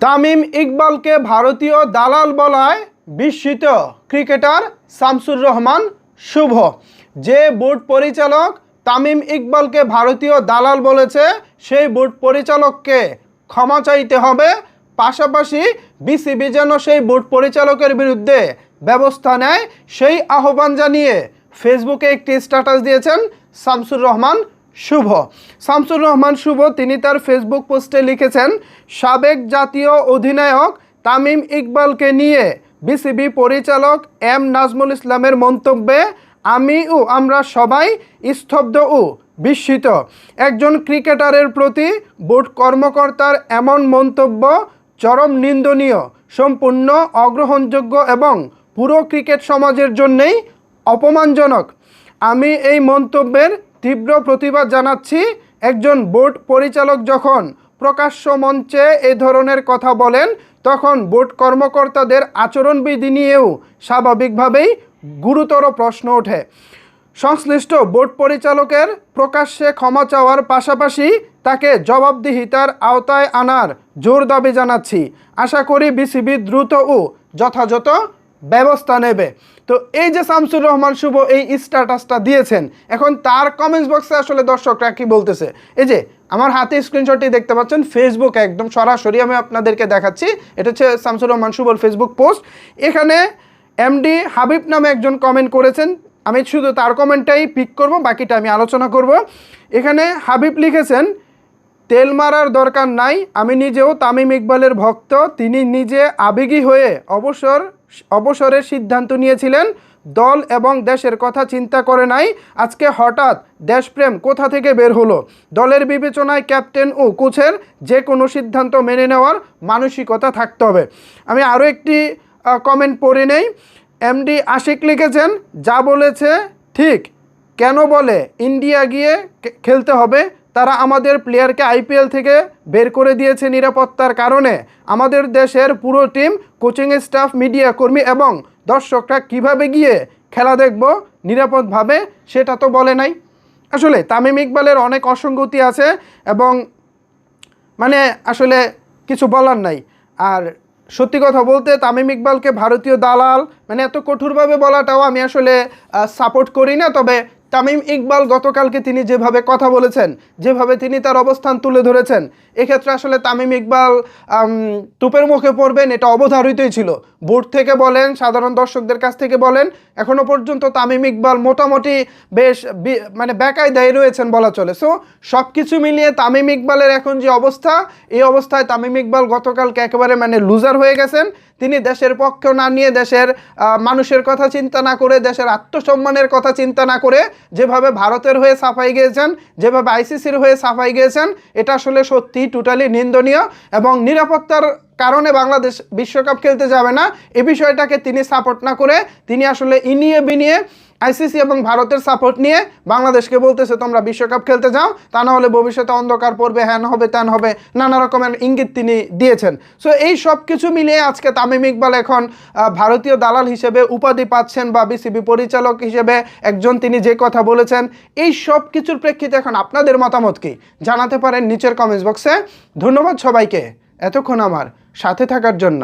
তামিম ইকবালকে ভারতীয় দালাল বলায় বিস্মিত ক্রিকেটার শামসুর রহমান শুভ। যে বোর্ড পরিচালক তামিম ইকবালকে ভারতীয় দালাল বলেছে সেই বোর্ড পরিচালককে ক্ষমা চাইতে হবে, পাশাপাশি বিসিবি যেন সেই বোর্ড পরিচালকের বিরুদ্ধে ব্যবস্থা নেয় সেই আহ্বান জানিয়ে ফেসবুকে একটি স্ট্যাটাস দিয়েছেন শামসুর রহমান শুভ। শামসুর রহমান শুভ তিনি তার ফেসবুক পোস্টে লিখেছেন, সাবেক জাতীয় অধিনায়ক তামিম ইকবালকে নিয়ে বিসিবি পরিচালক এম নাজমুল ইসলামের মন্তব্যে আমরা সবাই স্তব্ধ ও বিস্মিত। একজন ক্রিকেটারের প্রতি বোর্ড কর্মকর্তার এমন মন্তব্য চরম নিন্দনীয়, সম্পূর্ণ অগ্রহণযোগ্য এবং পুরো ক্রিকেট সমাজের জন্যই অপমানজনক। আমি এই মন্তব্যের তীব্র প্রতিবাদ জানাচ্ছি। একজন বোর্ড পরিচালক যখন প্রকাশ্য মঞ্চে এই ধরনের কথা বলেন তখন বোর্ড কর্মকর্তাদের আচরণবিধি নিয়েও স্বাভাবিকভাবেই গুরুতর প্রশ্ন ওঠে। সংশ্লিষ্ট বোর্ড পরিচালকের প্রকাশ্যে ক্ষমা চাওয়ার পাশাপাশি তাকে জবাবদিহিতার আওতায় আনার জোর দাবি জানাচ্ছি। আশা করি বিসিবি দ্রুত ও যথাযথ ব্যবস্থা নেবে। তো এই যে শামসুর রহমান শুভ এই স্ট্যাটাসটা দিয়েছেন, এখন তার কমেন্টস বক্সে আসলে দর্শকরা কি বলতেছে, এই যে আমার হাতে স্ক্রিনশটটি দেখতে পাচ্ছেন, ফেসবুকে একদম সরাসরি আমি আপনাদেরকে দেখাচ্ছি। এটা হচ্ছে শামসুর রহমান শুভর ফেসবুক পোস্ট। এখানে এমডি হাবিব নামে একজন কমেন্ট করেছেন, আমি শুধু তার কমেন্টটাই পিক করব, বাকিটা আমি আলোচনা করব। এখানে হাবিব লিখেছেন, তেল মারার দরকার নাই, আমি নিজেও তামিম ইকবালের ভক্ত। তিনি নিজে আবেগী হয়ে অবসরের সিদ্ধান্ত নিয়েছিলেন, দল এবং দেশের কথা চিন্তা করে নাই। আজকে হঠাৎ দেশপ্রেম কোথা থেকে বের হলো? দলের বিবেচনায় ক্যাপ্টেন ও কোচের যে কোনো সিদ্ধান্ত মেনে নেওয়ার মানসিকতা থাকতে হবে। আমি আরও একটি কমেন্ট পড়ে নেই। এমডি আশিক লিখেছেন, যা বলেছে ঠিক, কেন বলে ইন্ডিয়া গিয়ে খেলতে হবে? তারা আমাদের প্লেয়ারকে আইপিএল থেকে বের করে দিয়েছে নিরাপত্তার কারণে। আমাদের দেশের পুরো টিম, কোচিং স্টাফ, মিডিয়া কর্মী এবং দর্শকরা কিভাবে গিয়ে খেলা দেখব নিরাপদভাবে সেটা তো বলে নাই। আসলে তামিম ইকবালের অনেক অসঙ্গতি আছে এবং মানে আসলে কিছু বলার নাই। আর সত্যি কথা বলতে তামিম ইকবালকে ভারতীয় দালাল মানে এত কঠোরভাবে বলাটাও আমি আসলে সাপোর্ট করি না। তবে তামিম ইকবাল গতকালকে তিনি যেভাবে কথা বলেছেন, যেভাবে তিনি তার অবস্থান তুলে ধরেছেন, এক্ষেত্রে আসলে তামিম ইকবাল তুপের মুখে পড়বেন এটা অবধারিতই ছিল। বোর্ড থেকে বলেন, সাধারণ দর্শকদের কাছ থেকে বলেন, এখনও পর্যন্ত তামিম ইকবাল মোটামুটি বেশ মানে বেকায়দায় রয়েছেন বলা চলে। সো সব কিছু মিলিয়ে তামিম ইকবালের এখন যে অবস্থা, এই অবস্থায় তামিম ইকবাল গতকালকে একেবারে মানে লুজার হয়ে গেছেন। তিনি দেশের পক্ষ না নিয়ে, দেশের মানুষের কথা চিন্তা না করে, দেশের আত্মসম্মানের কথা চিন্তা না করে যেভাবে ভারতের হয়ে সাফাই গিয়েছেন, যেভাবে আইসিসির হয়ে সাফাই গিয়েছেন, এটা আসলে সত্যি টোটালি নিন্দনীয়। এবং নিরাপত্তার কারণে বাংলাদেশ বিশ্বকাপ খেলতে যাবে না এ বিষয়টাকে তিনি সাপোর্ট না করে তিনি আসলে ইনিয়ে বিনিয়ে আইসিসি এবং ভারতের সাপোর্ট নিয়ে বাংলাদেশকে বলতেছে তোমরা বিশ্বকাপ খেলতে যাও, তা না হলে ভবিষ্যতে অন্ধকার পড়বে, হ্যান হবে ত্যান হবে, নানা রকমের ইঙ্গিত তিনি দিয়েছেন। সো এই সব কিছু মিলিয়ে আজকে তামিম ইকবাল এখন ভারতীয় দালাল হিসেবে উপাধি পাচ্ছেন বা বিসিবি পরিচালক হিসেবে একজন তিনি যে কথা বলেছেন, এই সব কিছুর প্রেক্ষিতে এখন আপনাদের মতামত কি জানাতে পারেন নিচের কমেন্টস বক্সে। ধন্যবাদ সবাইকে এতক্ষণ আমার সাথে থাকার জন্য।